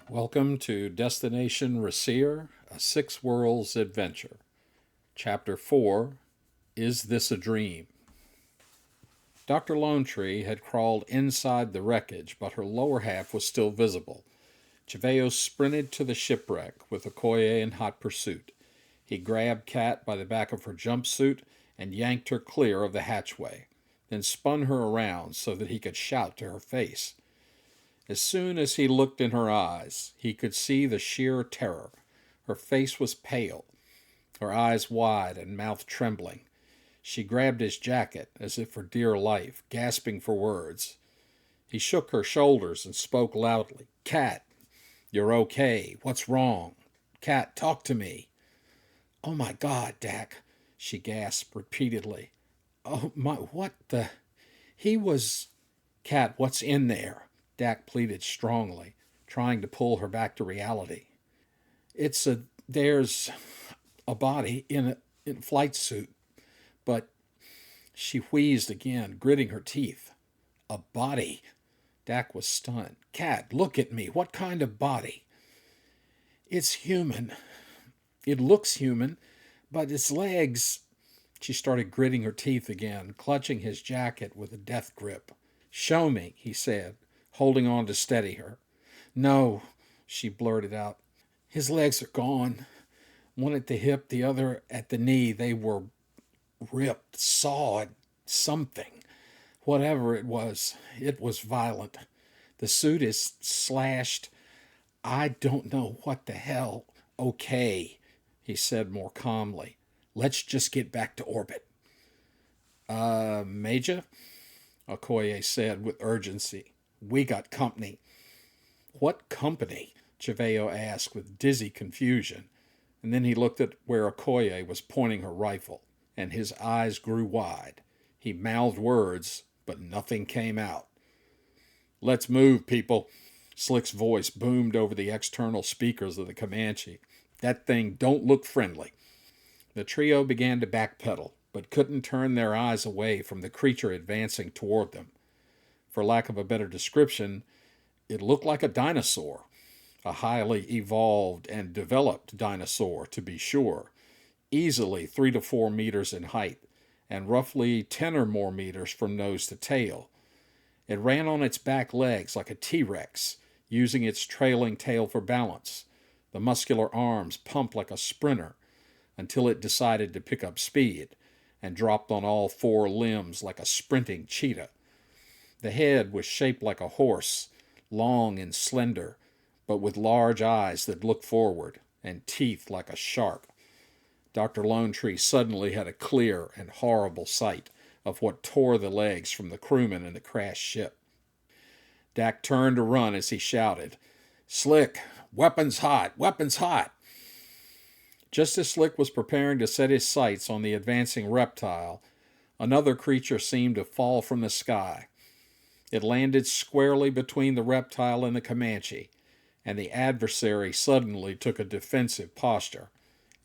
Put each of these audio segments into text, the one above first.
Welcome to Destination Raesir, a Six Worlds adventure. Chapter 4, Is This a Dream? Dr. Lone Tree had crawled inside the wreckage, but her lower half was still visible. Chaveo sprinted to the shipwreck with Okoye in hot pursuit. He grabbed Kat by the back of her jumpsuit and yanked her clear of the hatchway, then spun her around so that he could shout to her face. As soon as he looked in her eyes, he could see the sheer terror. Her face was pale, her eyes wide and mouth trembling. She grabbed his jacket as if for dear life, gasping for words. He shook her shoulders and spoke loudly. "Kat, you're okay. What's wrong? Kat, talk to me." "Oh my God, Dak," she gasped repeatedly. "Oh my, what the... He was..." "Kat, what's in there?" Dak pleaded strongly, trying to pull her back to reality. There's a body in a flight suit, but..." She wheezed again, gritting her teeth. "A body?" Dak was stunned. "Kat, look at me. What kind of body?" "It's human. It looks human, but its legs..." She started gritting her teeth again, clutching his jacket with a death grip. "Show me," he said, holding on to steady her. "No," she blurted out. "His legs are gone. One at the hip, the other at the knee. They were ripped, sawed, something. Whatever it was violent. The suit is slashed. I don't know what the hell." "Okay," he said more calmly. "Let's just get back to orbit." Major?" Okoye said with urgency. "We got company." "What company?" Chaveo asked with dizzy confusion, and then he looked at where Okoye was pointing her rifle, and his eyes grew wide. He mouthed words, but nothing came out. "Let's move, people." Slick's voice boomed over the external speakers of the Comanche. "That thing don't look friendly." The trio began to backpedal, but couldn't turn their eyes away from the creature advancing toward them. For lack of a better description, it looked like a dinosaur, a highly evolved and developed dinosaur, to be sure, easily 3 to 4 meters in height, and roughly 10 or more meters from nose to tail. It ran on its back legs like a T-Rex, using its trailing tail for balance. The muscular arms pumped like a sprinter until it decided to pick up speed and dropped on all four limbs like a sprinting cheetah. The head was shaped like a horse, long and slender, but with large eyes that looked forward and teeth like a shark. Dr. Lone Tree suddenly had a clear and horrible sight of what tore the legs from the crewmen in the crashed ship. Dak turned to run as he shouted, "Slick, weapons hot, weapons hot!" Just as Slick was preparing to set his sights on the advancing reptile, another creature seemed to fall from the sky. It landed squarely between the reptile and the Comanche, and the adversary suddenly took a defensive posture.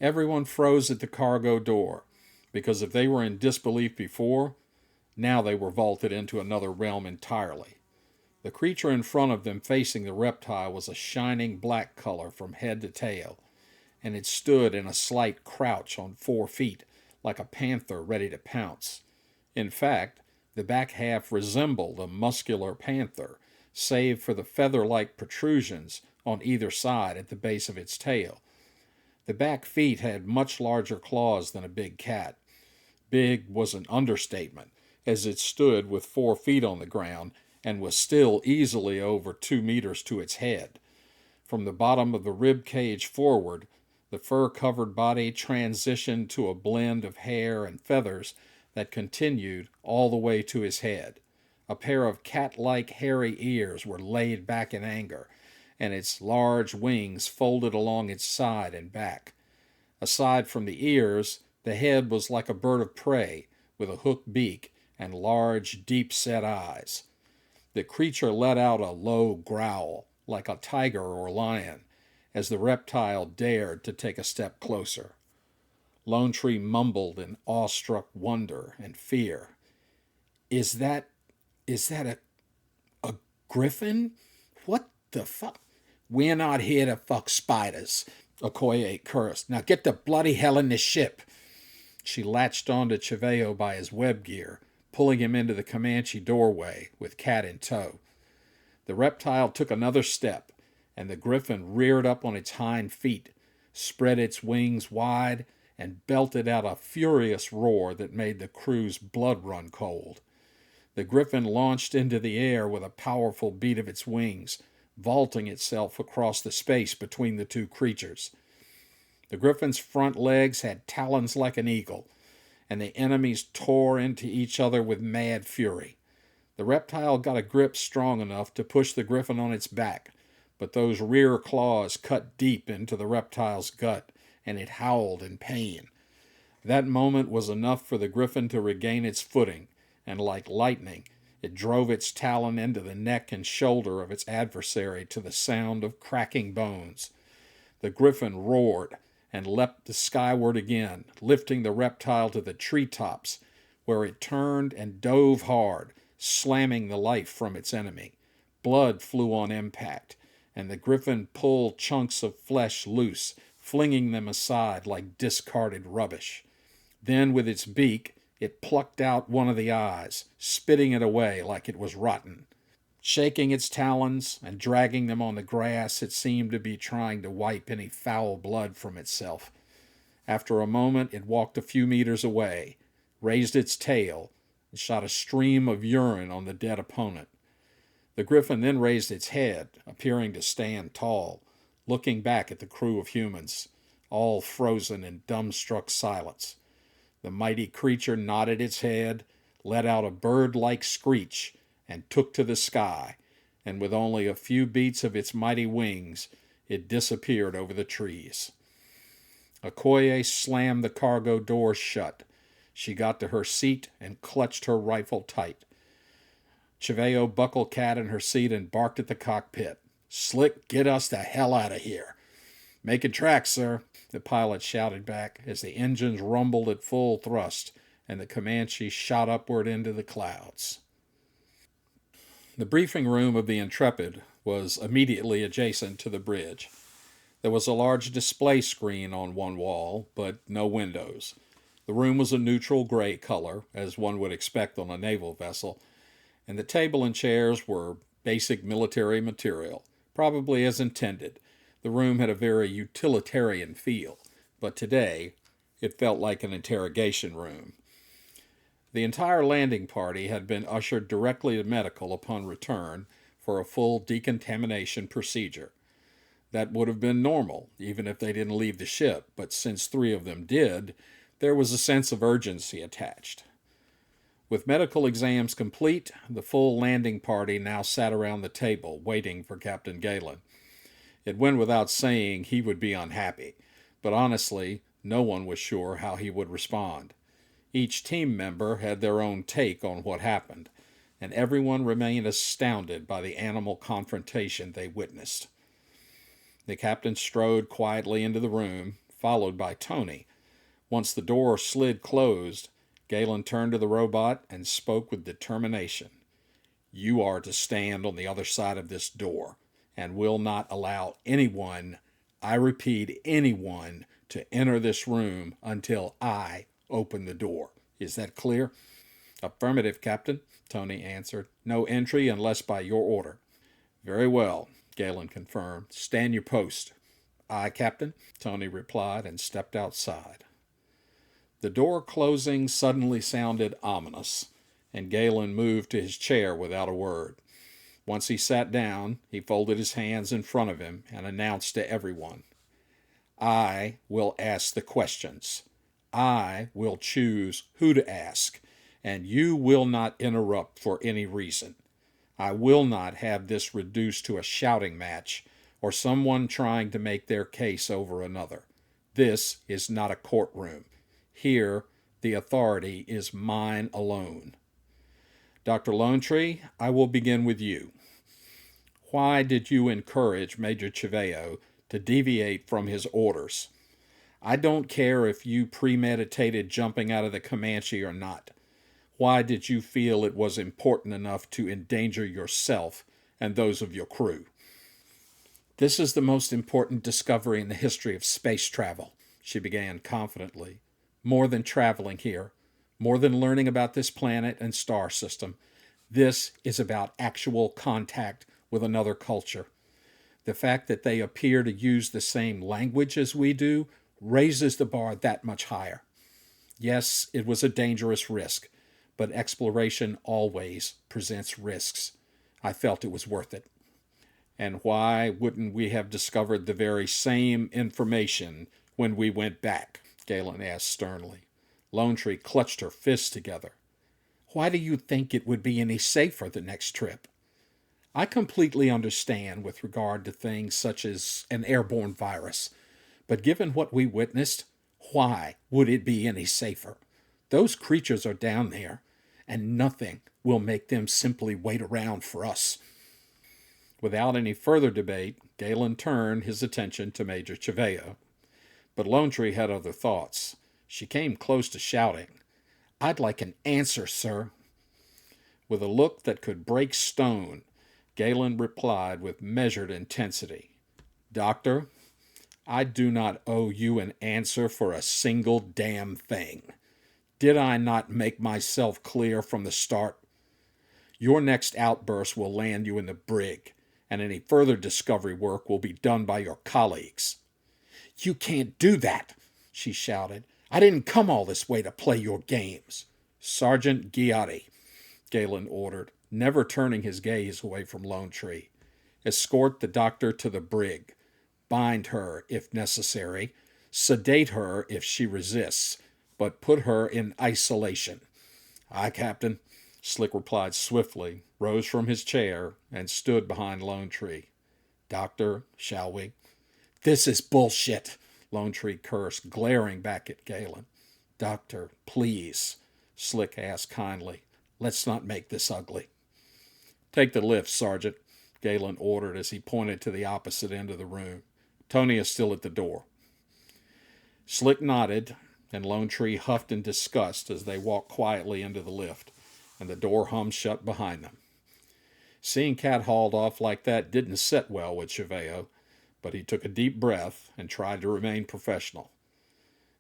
Everyone froze at the cargo door, because if they were in disbelief before, now they were vaulted into another realm entirely. The creature in front of them facing the reptile was a shining black color from head to tail, and it stood in a slight crouch on 4 feet, like a panther ready to pounce. In fact, the back half resembled a muscular panther, save for the feather-like protrusions on either side at the base of its tail. The back feet had much larger claws than a big cat. Big was an understatement, as it stood with 4 feet on the ground and was still easily over 2 meters to its head. From the bottom of the rib cage forward, the fur-covered body transitioned to a blend of hair and feathers that continued all the way to his head. A pair of cat-like hairy ears were laid back in anger, and its large wings folded along its side and back. Aside from the ears, the head was like a bird of prey, with a hooked beak and large, deep-set eyes. The creature let out a low growl, like a tiger or lion, as the reptile dared to take a step closer. Lone Tree mumbled in awestruck wonder and fear. Is that a griffin? What the fuck? We're not here to fuck spiders, Okoye cursed. Now get the bloody hell in the ship. She latched onto Cheveo by his web gear, pulling him into the Comanche doorway with Cat in tow. The reptile took another step, and the griffin reared up on its hind feet, spread its wings wide, and belted out a furious roar that made the crew's blood run cold. The griffin launched into the air with a powerful beat of its wings, vaulting itself across the space between the two creatures. The griffin's front legs had talons like an eagle, and the enemies tore into each other with mad fury. The reptile got a grip strong enough to push the griffin on its back, but those rear claws cut deep into the reptile's gut, and it howled in pain. That moment was enough for the griffin to regain its footing, and like lightning, it drove its talon into the neck and shoulder of its adversary to the sound of cracking bones. The griffin roared and leapt skyward again, lifting the reptile to the treetops, where it turned and dove hard, slamming the life from its enemy. Blood flew on impact, and the griffin pulled chunks of flesh loose, flinging them aside like discarded rubbish. Then, with its beak, it plucked out one of the eyes, spitting it away like it was rotten. Shaking its talons and dragging them on the grass, it seemed to be trying to wipe any foul blood from itself. After a moment, it walked a few meters away, raised its tail, and shot a stream of urine on the dead opponent. The griffin then raised its head, appearing to stand tall, looking back at the crew of humans, all frozen in dumbstruck silence. The mighty creature nodded its head, let out a bird-like screech, and took to the sky, and with only a few beats of its mighty wings, it disappeared over the trees. Okoye slammed the cargo door shut. She got to her seat and clutched her rifle tight. Cheveo buckled Cat in her seat and barked at the cockpit. "Slick, get us the hell out of here." "Making tracks, sir," the pilot shouted back as the engines rumbled at full thrust and the Comanche shot upward into the clouds. The briefing room of the Intrepid was immediately adjacent to the bridge. There was a large display screen on one wall, but no windows. The room was a neutral gray color, as one would expect on a naval vessel, and the table and chairs were basic military material, probably as intended. The room had a very utilitarian feel, but today it felt like an interrogation room. The entire landing party had been ushered directly to medical upon return for a full decontamination procedure. That would have been normal, even if they didn't leave the ship, but since 3 of them did, there was a sense of urgency attached. With medical exams complete, the full landing party now sat around the table, waiting for Captain Galen. It went without saying he would be unhappy, but honestly, no one was sure how he would respond. Each team member had their own take on what happened, and everyone remained astounded by the animal confrontation they witnessed. The captain strode quietly into the room, followed by Tony. Once the door slid closed, Galen turned to the robot and spoke with determination. "You are to stand on the other side of this door, and will not allow anyone, I repeat, anyone, to enter this room until I open the door. Is that clear?" "Affirmative, Captain," Tony answered. "No entry unless by your order." "Very well," Galen confirmed. "Stand your post." "Aye, Captain," Tony replied and stepped outside. The door closing suddenly sounded ominous, and Galen moved to his chair without a word. Once he sat down, he folded his hands in front of him and announced to everyone, "I will ask the questions. I will choose who to ask, and you will not interrupt for any reason. I will not have this reduced to a shouting match or someone trying to make their case over another. This is not a courtroom. Here, the authority is mine alone. Dr. Lonetree, I will begin with you. Why did you encourage Major Cheveo to deviate from his orders? I don't care if you premeditated jumping out of the Comanche or not. Why did you feel it was important enough to endanger yourself and those of your crew?" This is the most important discovery in the history of space travel, she began confidently. More than traveling here, more than learning about this planet and star system, this is about actual contact with another culture. The fact that they appear to use the same language as we do raises the bar that much higher. Yes, it was a dangerous risk, but exploration always presents risks. I felt it was worth it. And why wouldn't we have discovered the very same information when we went back? Galen asked sternly. Lone Tree clutched her fists together. Why do you think it would be any safer the next trip? I completely understand with regard to things such as an airborne virus, but given what we witnessed, why would it be any safer? Those creatures are down there, and nothing will make them simply wait around for us. Without any further debate, Galen turned his attention to Major Cheveo. But Lone Tree had other thoughts. She came close to shouting, I'd like an answer, sir. With a look that could break stone, Galen replied with measured intensity, Doctor, I do not owe you an answer for a single damn thing. Did I not make myself clear from the start? Your next outburst will land you in the brig, and any further discovery work will be done by your colleagues. You can't do that, she shouted. I didn't come all this way to play your games. Sergeant Giotti, Galen ordered, never turning his gaze away from Lone Tree. Escort the doctor to the brig. Bind her if necessary. Sedate her if she resists, but put her in isolation. Aye, Captain, Slick replied swiftly, rose from his chair, and stood behind Lone Tree. Doctor, shall we? This is bullshit, Lone Tree cursed, glaring back at Galen. Doctor, please, Slick asked kindly. Let's not make this ugly. Take the lift, Sergeant, Galen ordered as he pointed to the opposite end of the room. Tony is still at the door. Slick nodded, and Lone Tree huffed in disgust as they walked quietly into the lift, and the door hummed shut behind them. Seeing Cat hauled off like that didn't sit well with Cheveo, but he took a deep breath and tried to remain professional.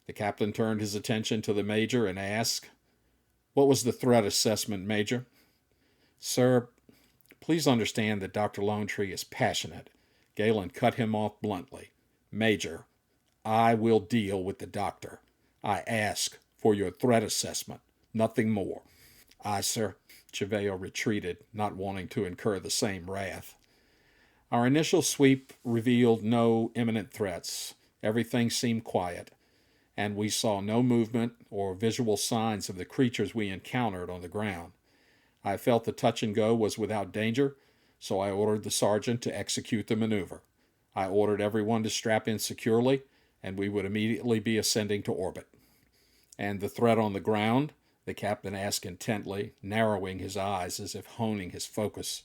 The captain turned his attention to the major and asked, What was the threat assessment, Major? Sir, please understand that Dr. Lone Tree is passionate. Galen cut him off bluntly. Major, I will deal with the doctor. I ask for your threat assessment, nothing more. Aye, sir. Cheveo retreated, not wanting to incur the same wrath. Our initial sweep revealed no imminent threats. Everything seemed quiet, and we saw no movement or visual signs of the creatures we encountered on the ground. I felt the touch and go was without danger, so I ordered the sergeant to execute the maneuver. I ordered everyone to strap in securely, and we would immediately be ascending to orbit. And the threat on the ground? The captain asked intently, narrowing his eyes as if honing his focus.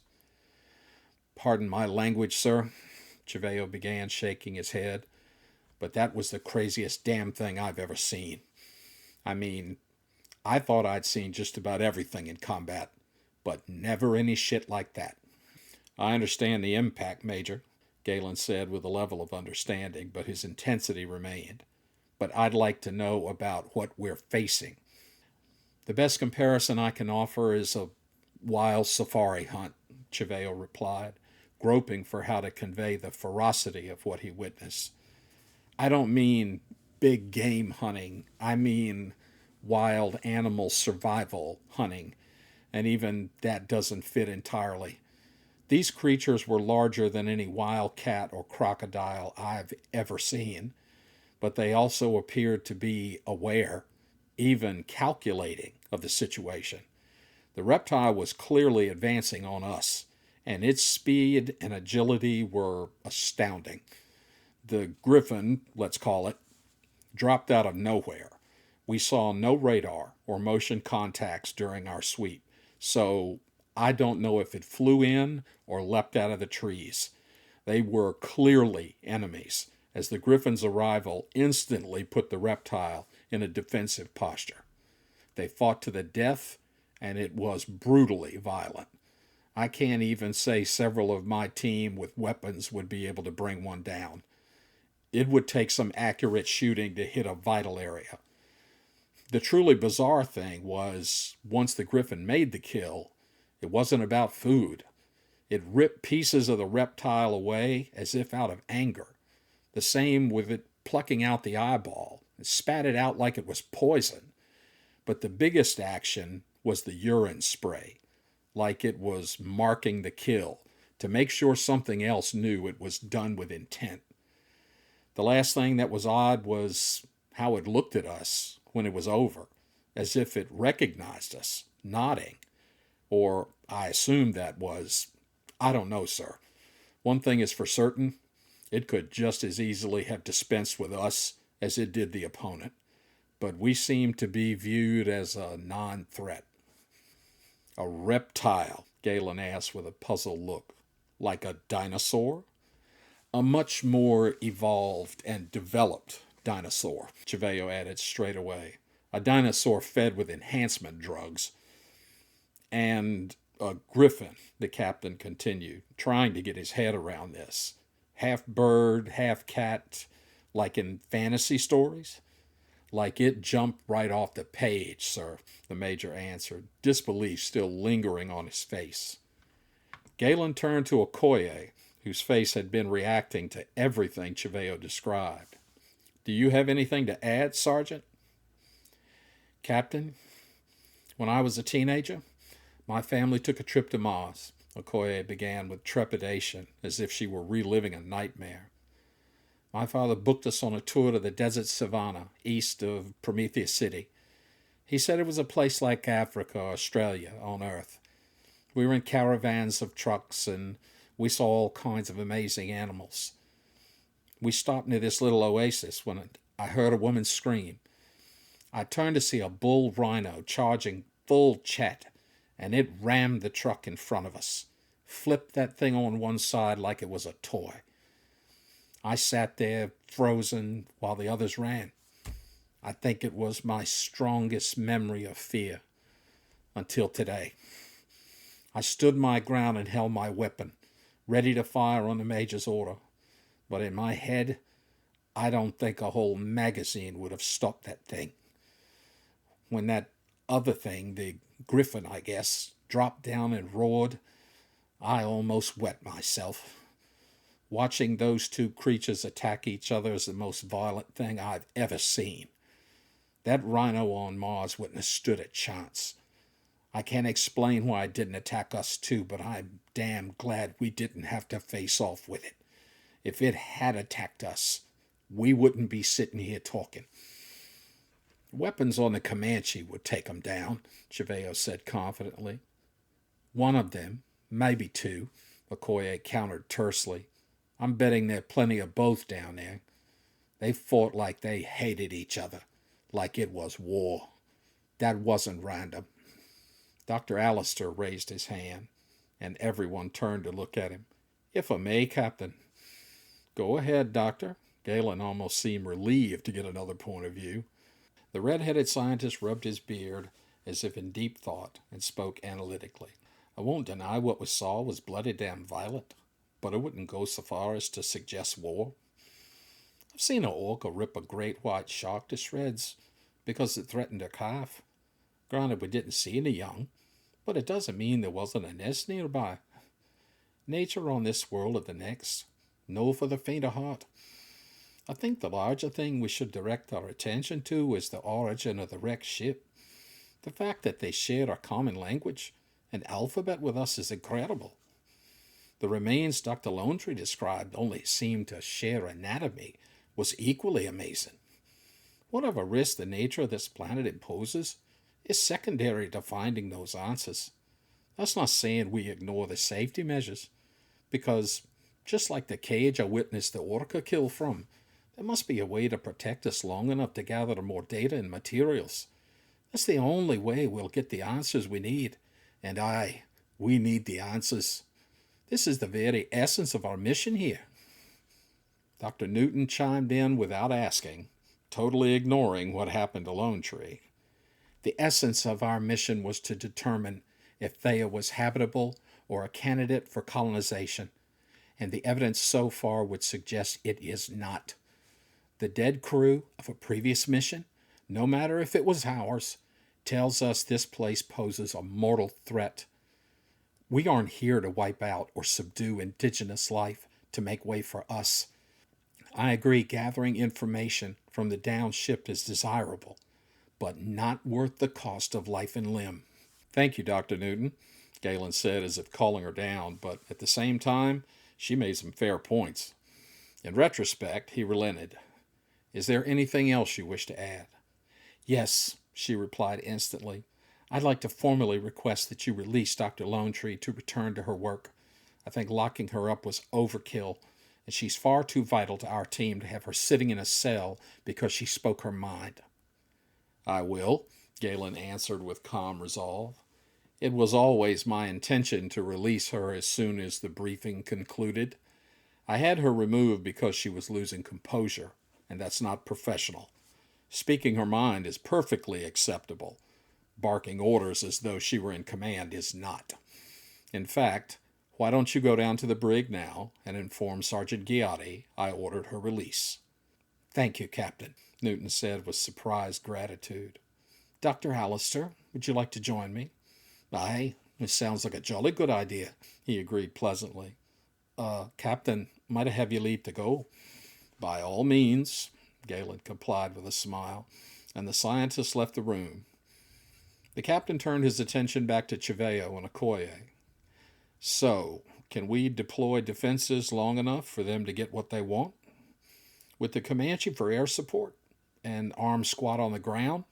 Pardon my language, sir, Cheveo began, shaking his head, but that was the craziest damn thing I've ever seen. I mean, I thought I'd seen just about everything in combat, but never any shit like that. I understand the impact, Major, Galen said with a level of understanding, but his intensity remained. But I'd like to know about what we're facing. The best comparison I can offer is a wild safari hunt, Cheveo replied, groping for how to convey the ferocity of what he witnessed. I don't mean big game hunting. I mean wild animal survival hunting, and even that doesn't fit entirely. These creatures were larger than any wildcat or crocodile I've ever seen, but they also appeared to be aware, even calculating of the situation. The reptile was clearly advancing on us, and its speed and agility were astounding. The griffin, let's call it, dropped out of nowhere. We saw no radar or motion contacts during our sweep, so I don't know if it flew in or leapt out of the trees. They were clearly enemies, as the griffin's arrival instantly put the reptile in a defensive posture. They fought to the death, and it was brutally violent. I can't even say several of my team with weapons would be able to bring one down. It would take some accurate shooting to hit a vital area. The truly bizarre thing was, once the griffin made the kill, it wasn't about food. It ripped pieces of the reptile away as if out of anger. The same with it plucking out the eyeball. It spat it out like it was poison. But the biggest action was the urine spray, like it was marking the kill, to make sure something else knew it was done with intent. The last thing that was odd was how it looked at us when it was over, as if it recognized us, nodding. Or I assumed that was, I don't know, sir. One thing is for certain, it could just as easily have dispensed with us as it did the opponent. But we seemed to be viewed as a non-threat. A reptile, Galen asked with a puzzled look. Like a dinosaur? A much more evolved and developed dinosaur, Cheveo added straight away. A dinosaur fed with enhancement drugs. And a griffin, the captain continued, trying to get his head around this. Half bird, half cat, like in fantasy stories? Like it jumped right off the page, sir, the major answered, disbelief still lingering on his face. Galen turned to Okoye, whose face had been reacting to everything Cheveo described. Do you have anything to add, Sergeant? Captain, when I was a teenager, my family took a trip to Mars, Okoye began with trepidation, as if she were reliving a nightmare. My father booked us on a tour to the desert savannah east of Prometheus City. He said it was a place like Africa or Australia on Earth. We were in caravans of trucks and we saw all kinds of amazing animals. We stopped near this little oasis when I heard a woman scream. I turned to see a bull rhino charging full chat, and it rammed the truck in front of us, flipped that thing on one side like it was a toy. I sat there frozen while the others ran. I think it was my strongest memory of fear until today. I stood my ground and held my weapon, ready to fire on the major's order. But in my head, I don't think a whole magazine would have stopped that thing. When that other thing, the griffin, I guess, dropped down and roared, I almost wet myself. Watching those two creatures attack each other is the most violent thing I've ever seen. That rhino on Mars wouldn't have stood a chance. I can't explain why it didn't attack us too, but I'm damn glad we didn't have to face off with it. If it had attacked us, we wouldn't be sitting here talking. Weapons on the Comanche would take them down, Cheveo said confidently. One of them, maybe two, Okoye countered tersely. I'm betting there are plenty of both down there. They fought like they hated each other, like it was war. That wasn't random. Dr. Allister raised his hand, and everyone turned to look at him. If I may, Captain. Go ahead, Doctor. Galen almost seemed relieved to get another point of view. The red-headed scientist rubbed his beard as if in deep thought and spoke analytically. I won't deny what we saw was bloody damn violent, but I wouldn't go so far as to suggest war. I've seen an orca rip a great white shark to shreds because it threatened her calf. Granted, we didn't see any young, but it doesn't mean there wasn't a nest nearby. Nature on this world or the next, no for the faint of heart. I think the larger thing we should direct our attention to is the origin of the wrecked ship. The fact that they shared a common language, an alphabet with us, is incredible. The remains Dr. Lonetree described only seemed to share anatomy was equally amazing. Whatever risk the nature of this planet imposes is secondary to finding those answers. That's not saying we ignore the safety measures, because just like the cage I witnessed the orca kill from, there must be a way to protect us long enough to gather more data and materials. That's the only way we'll get the answers we need. And we need the answers. This is the very essence of our mission here. Dr. Newton chimed in without asking, totally ignoring what happened to Lonetree. The essence of our mission was to determine if Theia was habitable or a candidate for colonization, and the evidence so far would suggest it is not. The dead crew of a previous mission, no matter if it was ours, tells us this place poses a mortal threat. We aren't here to wipe out or subdue indigenous life to make way for us. I agree gathering information from the downed ship is desirable, but not worth the cost of life and limb. Thank you, Dr. Newton, Galen said as if calling her down, but at the same time, she made some fair points. In retrospect, he relented. Is there anything else you wish to add? Yes, she replied instantly. I'd like to formally request that you release Dr. Lone Tree to return to her work. I think locking her up was overkill, and she's far too vital to our team to have her sitting in a cell because she spoke her mind. I will, Galen answered with calm resolve. It was always my intention to release her as soon as the briefing concluded. I had her removed because she was losing composure, and that's not professional. Speaking her mind is perfectly acceptable. Barking orders as though she were in command is not. In fact, why don't you go down to the brig now and inform Sergeant Ghiatti I ordered her release? Thank you, Captain, Newton said with surprised gratitude. Dr. Allister, would you like to join me? Aye, it sounds like a jolly good idea, he agreed pleasantly. Captain, might I have you leave to go? By all means, Galen complied with a smile, and the scientist left the room. The captain turned his attention back to Cheveo and Okoye. So, can we deploy defenses long enough for them to get what they want? With the Comanche for air support and armed squad on the ground?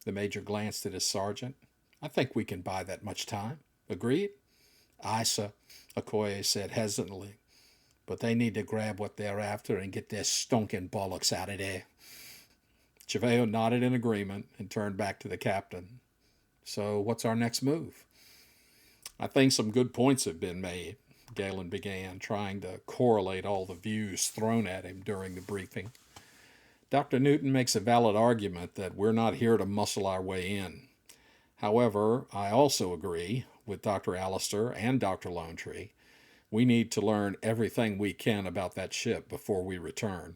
The major glanced at his sergeant. I think we can buy that much time. Agreed? Aye, sir, Okoye said hesitantly. But they need to grab what they're after and get their stonking bollocks out of there. Cheveo nodded in agreement and turned back to the captain. So what's our next move? I think some good points have been made, Galen began, trying to correlate all the views thrown at him during the briefing. Dr. Newton makes a valid argument that we're not here to muscle our way in. However, I also agree with Dr. Allister and Dr. Lone Tree. We need to learn everything we can about that ship before we return.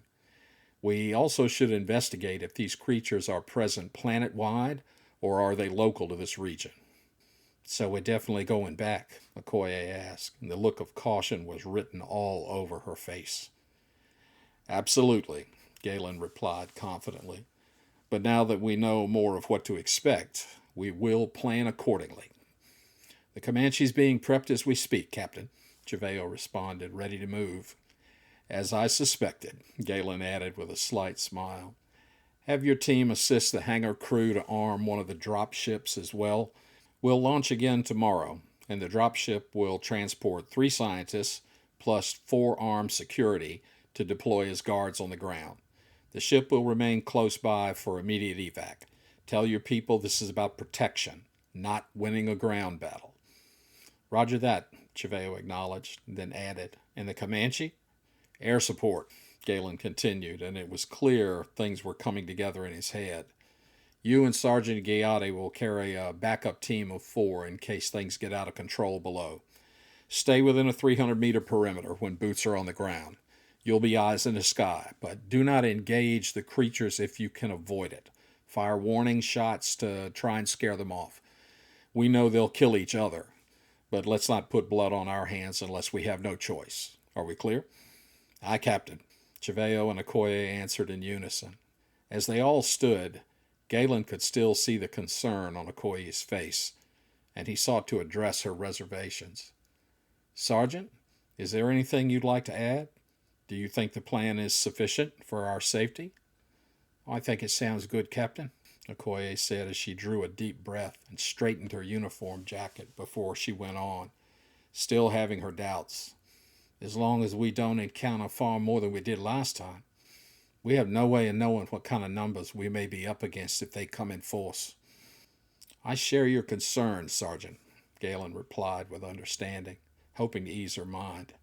We also should investigate if these creatures are present planet-wide or are they local to this region. So we're definitely going back, Okoye asked, and the look of caution was written all over her face. Absolutely, Galen replied confidently. But now that we know more of what to expect, we will plan accordingly. The Comanche's being prepped as we speak, Captain, Cheveo responded, ready to move. As I suspected, Galen added with a slight smile. Have your team assist the hangar crew to arm one of the drop ships as well. We'll launch again tomorrow, and the dropship will transport 3 scientists plus 4 armed security to deploy as guards on the ground. The ship will remain close by for immediate evac. Tell your people this is about protection, not winning a ground battle. Roger that, Cheveo acknowledged, then added, and the Comanche? Air support, Galen continued, and it was clear things were coming together in his head. You and Sergeant Ghiatti will carry a backup team of 4 in case things get out of control below. Stay within a 300-meter perimeter when boots are on the ground. You'll be eyes in the sky, but do not engage the creatures if you can avoid it. Fire warning shots to try and scare them off. We know they'll kill each other, but let's not put blood on our hands unless we have no choice. Are we clear? Aye, Captain. Cheveo and Okoye answered in unison. As they all stood, Galen could still see the concern on Okoye's face, and he sought to address her reservations. Sergeant, is there anything you'd like to add? Do you think the plan is sufficient for our safety? I think it sounds good, Captain, Okoye said as she drew a deep breath and straightened her uniform jacket before she went on, still having her doubts. As long as we don't encounter far more than we did last time, we have no way of knowing what kind of numbers we may be up against if they come in force. I share your concerns, Sergeant, Galen replied with understanding, hoping to ease her mind.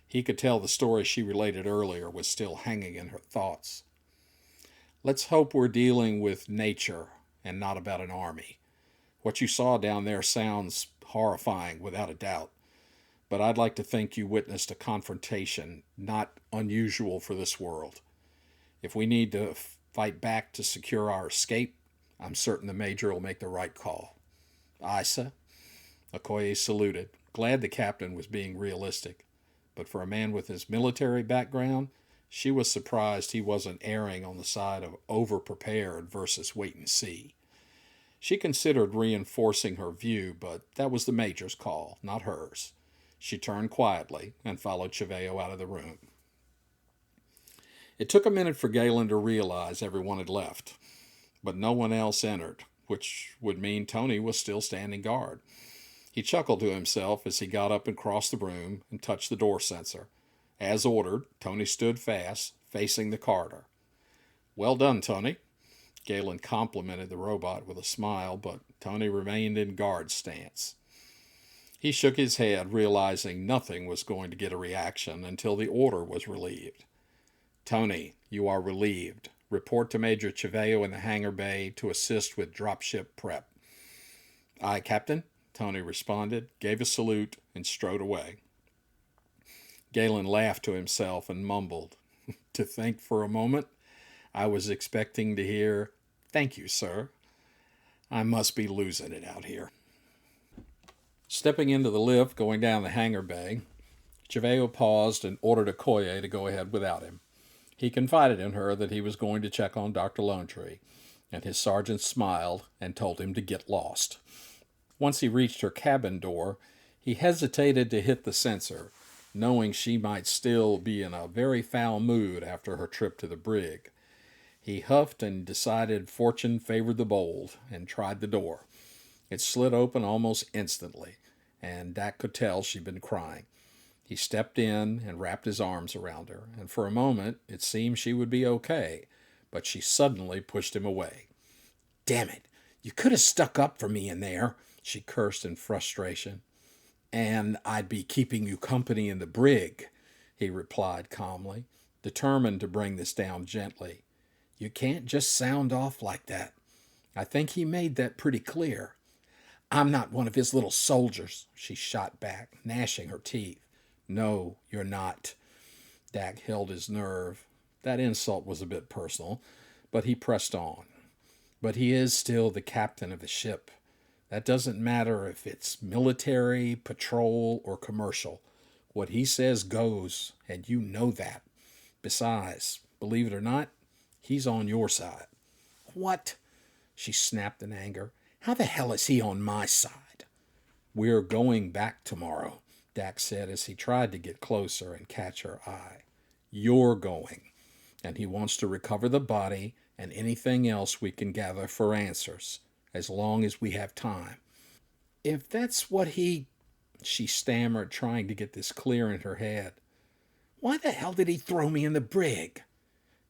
He could tell the story she related earlier was still hanging in her thoughts. Let's hope we're dealing with nature and not about an army. What you saw down there sounds horrifying, without a doubt. but I'd like to think you witnessed a confrontation not unusual for this world. If we need to fight back to secure our escape, I'm certain the Major will make the right call." "Aye, sir." Okoye saluted, glad the captain was being realistic. But for a man with his military background, she was surprised he wasn't erring on the side of over-prepared versus wait and see. She considered reinforcing her view, but that was the Major's call, not hers. She turned quietly and followed Cheveo out of the room. It took a minute for Galen to realize everyone had left, but no one else entered, which would mean Tony was still standing guard. He chuckled to himself as he got up and crossed the room and touched the door sensor. As ordered, Tony stood fast, facing the corridor. "Well done, Tony." Galen complimented the robot with a smile, but Tony remained in guard stance. He shook his head, realizing nothing was going to get a reaction until the order was relieved. "Tony, you are relieved. Report to Major Cheveo in the hangar bay to assist with dropship prep." "Aye, Captain," Tony responded, gave a salute, and strode away. Galen laughed to himself and mumbled, "To think for a moment, I was expecting to hear, 'Thank you, sir.' I must be losing it out here." Stepping into the lift going down the hangar bay, Cheveo paused and ordered Okoye to go ahead without him. He confided in her that he was going to check on Dr. Lonetree, and his sergeant smiled and told him to get lost. Once he reached her cabin door, he hesitated to hit the sensor, knowing she might still be in a very foul mood after her trip to the brig. He huffed and decided fortune favored the bold and tried the door. It slid open almost instantly, and Dak could tell she'd been crying. He stepped in and wrapped his arms around her, and for a moment it seemed she would be okay, but she suddenly pushed him away. "Damn it, you could have stuck up for me in there," she cursed in frustration. "And I'd be keeping you company in the brig," he replied calmly, determined to bring this down gently. "You can't just sound off like that. I think he made that pretty clear." "I'm not one of his little soldiers," she shot back, gnashing her teeth. "No, you're not." Dak held his nerve. That insult was a bit personal, but he pressed on. "But he is still the captain of the ship. That doesn't matter if it's military, patrol, or commercial. What he says goes, and you know that. Besides, believe it or not, he's on your side." "What?" she snapped in anger. "How the hell is he on my side?" "We're going back tomorrow," Dak said as he tried to get closer and catch her eye. "You're going, and he wants to recover the body and anything else we can gather for answers, as long as we have time." "If that's what he—" she stammered, trying to get this clear in her head. "Why the hell did he throw me in the brig?"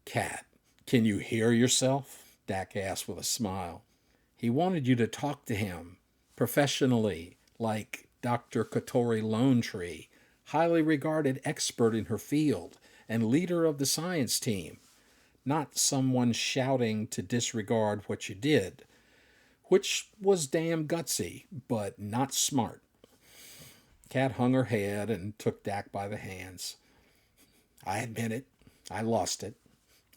"Cat, can you hear yourself?" Dak asked with a smile. "He wanted you to talk to him, professionally, like Dr. Katori Lonetree, highly regarded expert in her field and leader of the science team, not someone shouting to disregard what you did, which was damn gutsy, but not smart." Kat hung her head and took Dak by the hands. "I admit it. I lost it.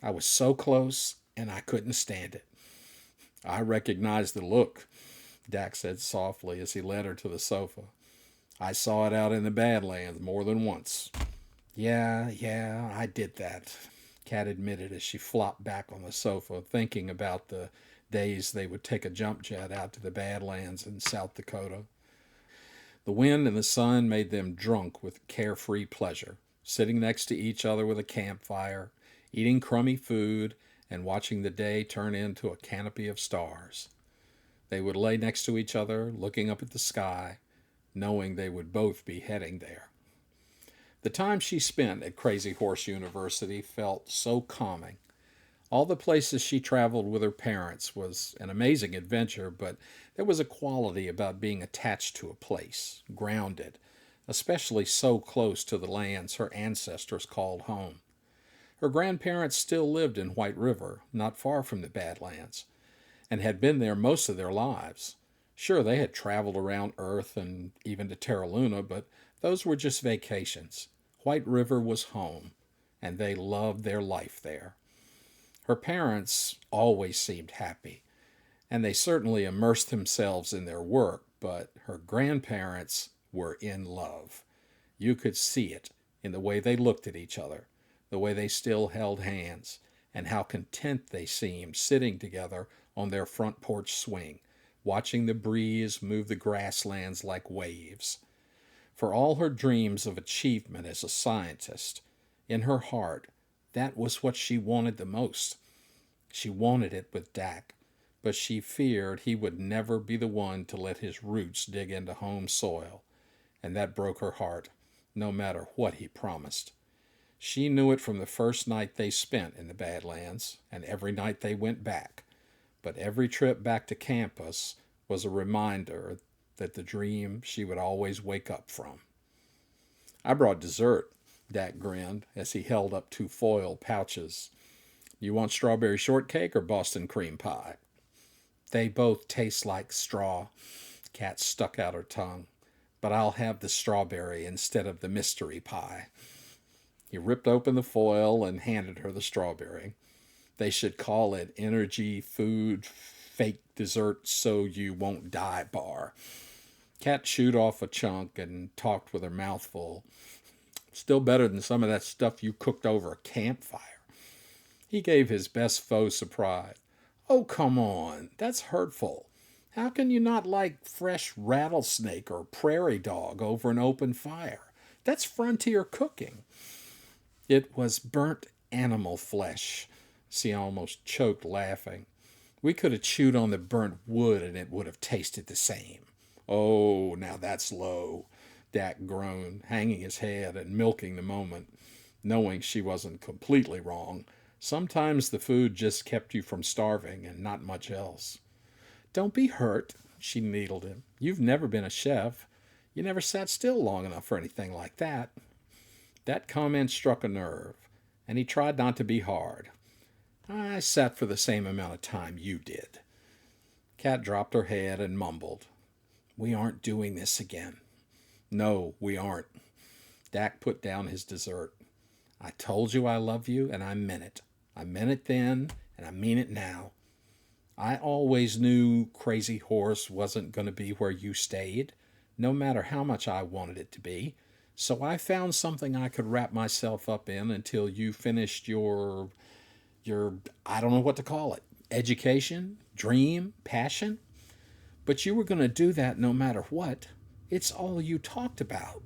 I was so close, and I couldn't stand it." "I recognize the look," Dak said softly as he led her to the sofa. "I saw it out in the Badlands more than once." Yeah, I did that," Kat admitted as she flopped back on the sofa, thinking about the days they would take a jump jet out to the Badlands in South Dakota. The wind and the sun made them drunk with carefree pleasure, sitting next to each other with a campfire, eating crummy food, and watching the day turn into a canopy of stars. They would lay next to each other, looking up at the sky, knowing they would both be heading there. The time she spent at Crazy Horse University felt so calming. All the places she traveled with her parents was an amazing adventure, but there was a quality about being attached to a place, grounded, especially so close to the lands her ancestors called home. Her grandparents still lived in White River, not far from the Badlands, and had been there most of their lives. Sure, they had traveled around Earth and even to Terra Luna, but Those were just vacations. White River was home, and they loved their life there. Her parents always seemed happy, and they certainly immersed themselves in their work, but her grandparents were in love. You could see it in the way they looked at each other, the way they still held hands, and how content they seemed sitting together on their front porch swing, watching the breeze move the grasslands like waves. For all her dreams of achievement as a scientist, in her heart, that was what she wanted the most. She wanted it with Dak, but she feared he would never be the one to let his roots dig into home soil, and that broke her heart, no matter what he promised. She knew it from the first night they spent in the Badlands, and every night they went back. But every trip back to campus was a reminder that the dream she would always wake up from. I brought dessert, Dak grinned as he held up two foil pouches. You want strawberry shortcake or Boston cream pie? They both taste like straw. Kat stuck out her tongue. But I'll have the strawberry instead of the mystery pie. He ripped open the foil and handed her the strawberry. They should call it Energy Food Fake Dessert So You Won't Die Bar. Kat chewed off a chunk and talked with her mouth full. Still better than some of that stuff you cooked over a campfire. He gave his best faux surprise. Oh, come on. That's hurtful. How can you not like fresh rattlesnake or prairie dog over an open fire? That's frontier cooking. It was burnt animal flesh. She almost choked laughing. We could have chewed on the burnt wood and it would have tasted the same. Oh, now that's low, Dak groaned, hanging his head and milking the moment, knowing she wasn't completely wrong. Sometimes the food just kept you from starving and not much else. Don't be hurt, she needled him. You've never been a chef. You never sat still long enough for anything like that. That comment struck a nerve, and he tried not to be hard. I sat for the same amount of time you did. Kat dropped her head and mumbled. We aren't doing this again. No, we aren't. Dak put down his dessert. I told you I love you, and I meant it. I meant it then, and I mean it now. I always knew Crazy Horse wasn't going to be where you stayed, no matter how much I wanted it to be. So I found something I could wrap myself up in until you finished your I don't know what to call it, education, dream, passion. But you were going to do that no matter what. It's all you talked about.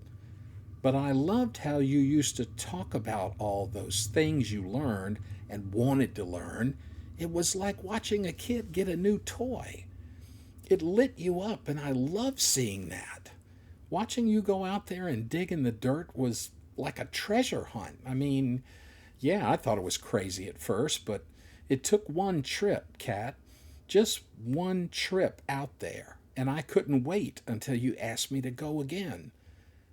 But I loved how you used to talk about all those things you learned and wanted to learn. It was like watching a kid get a new toy. It lit you up, and I loved seeing that. Watching you go out there and dig in the dirt was like a treasure hunt. I mean, yeah, I thought it was crazy at first, but it took one trip, Kat. Just one trip out there, and I couldn't wait until you asked me to go again.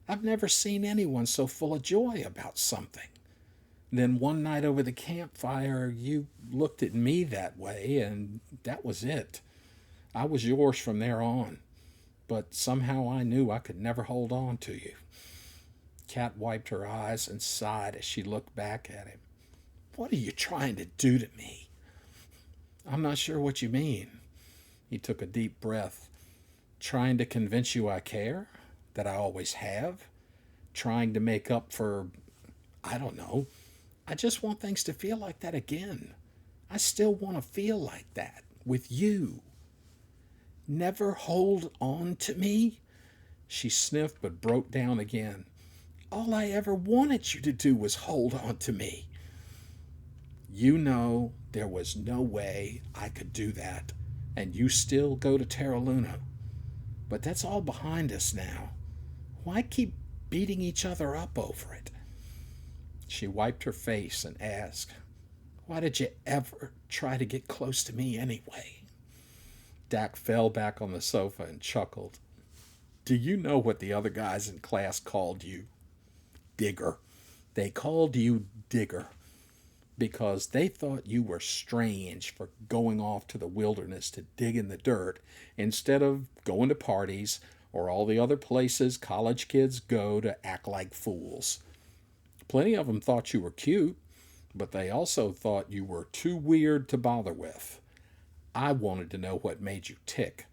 I've never seen anyone so full of joy about something. Then one night over the campfire, you looked at me that way, and that was it. I was yours from there on, but somehow I knew I could never hold on to you. Kat wiped her eyes and sighed as she looked back at him. What are you trying to do to me? I'm not sure what you mean. He took a deep breath. Trying to convince you I care? That I always have? Trying to make up for, I don't know. I just want things to feel like that again. I still want to feel like that with you. Never hold on to me? She sniffed but broke down again. All I ever wanted you to do was hold on to me. You know there was no way I could do that, and you still go to Terra Luna. But that's all behind us now. Why keep beating each other up over it? She wiped her face and asked, why did you ever try to get close to me anyway? Dak fell back on the sofa and chuckled. Do you know what the other guys in class called you? Digger. They called you Digger because they thought you were strange for going off to the wilderness to dig in the dirt instead of going to parties or all the other places college kids go to act like fools. Plenty of them thought you were cute, but they also thought you were too weird to bother with. I wanted to know what made you tick.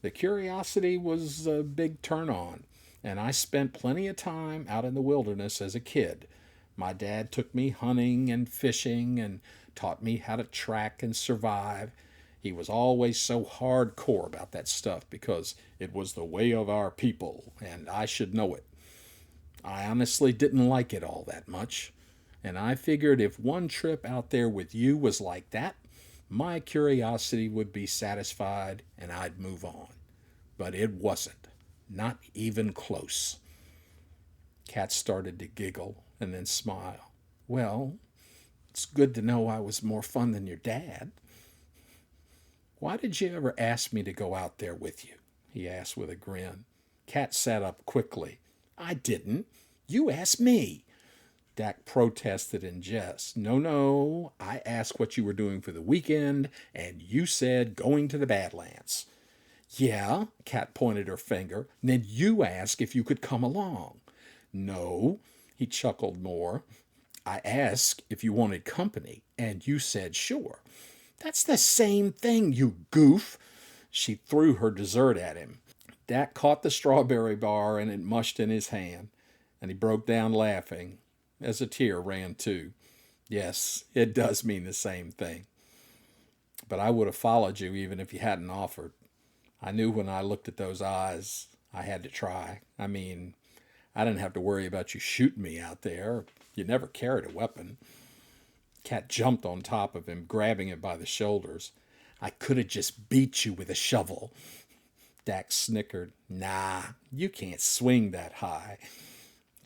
The curiosity was a big turn on, and I spent plenty of time out in the wilderness as a kid. My dad took me hunting and fishing and taught me how to track and survive. He was always so hardcore about that stuff because it was the way of our people, and I should know it. I honestly didn't like it all that much, and I figured if one trip out there with you was like that, my curiosity would be satisfied and I'd move on. But it wasn't. Not even close. Kat started to giggle and then smile. Well, it's good to know I was more fun than your dad. Why did you ever ask me to go out there with you? He asked with a grin. Kat sat up quickly. I didn't. You asked me. Dak protested in jest. No, no, I asked what you were doing for the weekend, and you said going to the Badlands. Yeah, Kat pointed her finger. Then you asked if you could come along. No, he chuckled more. I asked if you wanted company, and you said sure. That's the same thing, you goof. She threw her dessert at him. Dak caught the strawberry bar and it mushed in his hand, and he broke down laughing as a tear ran too. Yes, it does mean the same thing. But I would have followed you even if you hadn't offered. I knew when I looked at those eyes, I had to try. I mean, I didn't have to worry about you shooting me out there. You never carried a weapon. Kat jumped on top of him, grabbing him by the shoulders. I could have just beat you with a shovel. Dak snickered. Nah, you can't swing that high.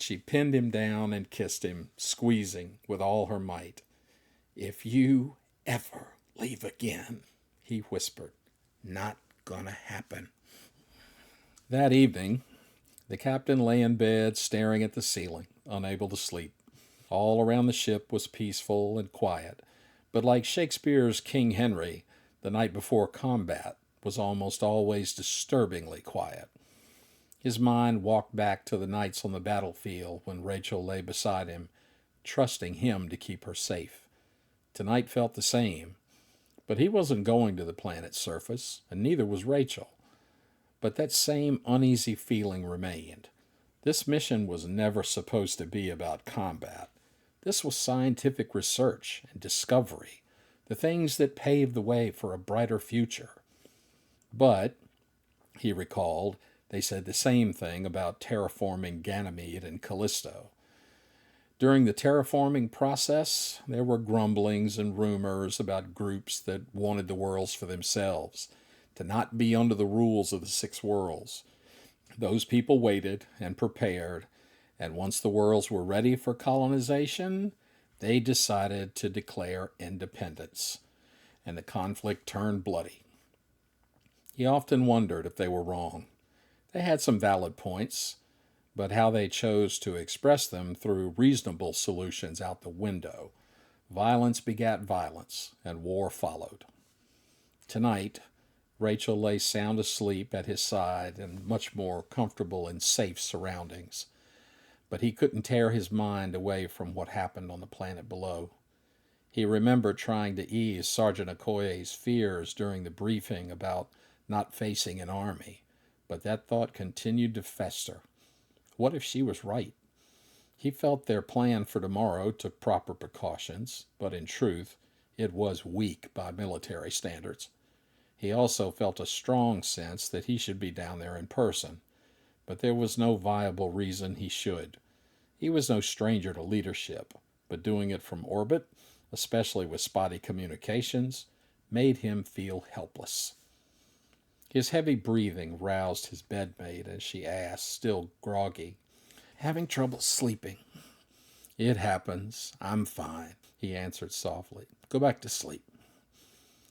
She pinned him down and kissed him, squeezing with all her might. If you ever leave again, he whispered, not gonna happen. That evening, the captain lay in bed staring at the ceiling, unable to sleep. All around the ship was peaceful and quiet, but like Shakespeare's King Henry, the night before combat was almost always disturbingly quiet. His mind walked back to the nights on the battlefield when Rachel lay beside him, trusting him to keep her safe. Tonight felt the same, but he wasn't going to the planet's surface, and neither was Rachel. But that same uneasy feeling remained. This mission was never supposed to be about combat. This was scientific research and discovery, the things that paved the way for a brighter future. But, he recalled, they said the same thing about terraforming Ganymede and Callisto. During the terraforming process, there were grumblings and rumors about groups that wanted the worlds for themselves, to not be under the rules of the six worlds. Those people waited and prepared, and once the worlds were ready for colonization, they decided to declare independence, and the conflict turned bloody. He often wondered if they were wrong. They had some valid points, but how they chose to express them threw reasonable solutions out the window. Violence begat violence, and war followed. Tonight, Rachel lay sound asleep at his side and much more comfortable in safe surroundings. But he couldn't tear his mind away from what happened on the planet below. He remembered trying to ease Sergeant Okoye's fears during the briefing about not facing an army, but that thought continued to fester. What if she was right? He felt their plan for tomorrow took proper precautions, but in truth, it was weak by military standards. He also felt a strong sense that he should be down there in person, but there was no viable reason he should. He was no stranger to leadership, but doing it from orbit, especially with spotty communications, made him feel helpless. His heavy breathing roused his bedmate as she asked, still groggy, having trouble sleeping. It happens. I'm fine, he answered softly. Go back to sleep.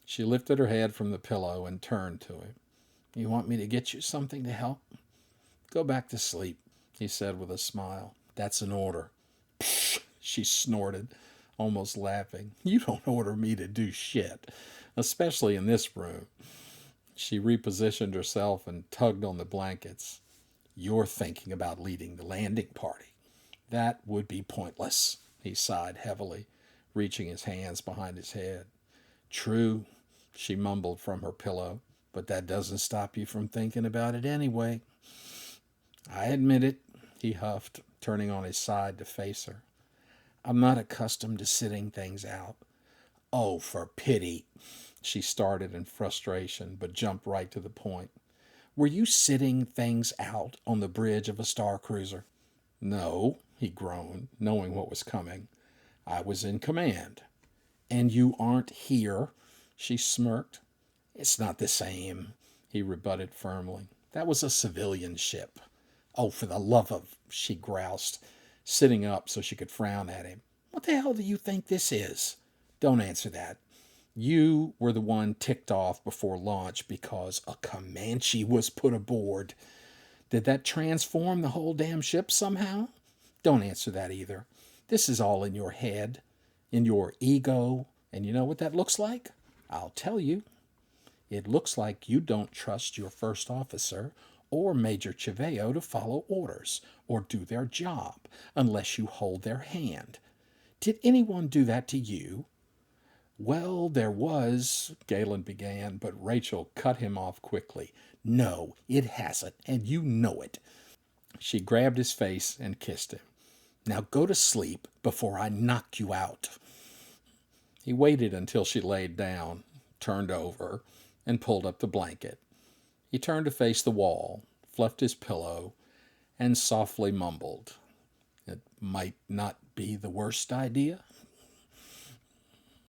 She lifted her head from the pillow and turned to him. You want me to get you something to help? Go back to sleep, he said with a smile. That's an order. Psh, she snorted, almost laughing. You don't order me to do shit, especially in this room. She repositioned herself and tugged on the blankets. You're thinking about leading the landing party. That would be pointless, he sighed heavily, reaching his hands behind his head. True, she mumbled from her pillow, but that doesn't stop you from thinking about it anyway. I admit it, he huffed, turning on his side to face her. I'm not accustomed to sitting things out. Oh, for pity, she started in frustration, but jumped right to the point. Were you sitting things out on the bridge of a star cruiser? No, he groaned, knowing what was coming. I was in command. And you aren't here? She smirked. It's not the same, he rebutted firmly. That was a civilian ship. Oh, for the love of, she groused, sitting up so she could frown at him. What the hell do you think this is? Don't answer that. You were the one ticked off before launch because a Comanche was put aboard. Did that transform the whole damn ship somehow? Don't answer that either. This is all in your head, in your ego, and you know what that looks like? I'll tell you. It looks like you don't trust your first officer or Major Chiveo to follow orders or do their job unless you hold their hand. Did anyone do that to you? Well, there was, Galen began, but Rachel cut him off quickly. No, it hasn't, and you know it. She grabbed his face and kissed him. Now go to sleep before I knock you out. He waited until she laid down, turned over, and pulled up the blanket. He turned to face the wall, fluffed his pillow, and softly mumbled, It might not be the worst idea.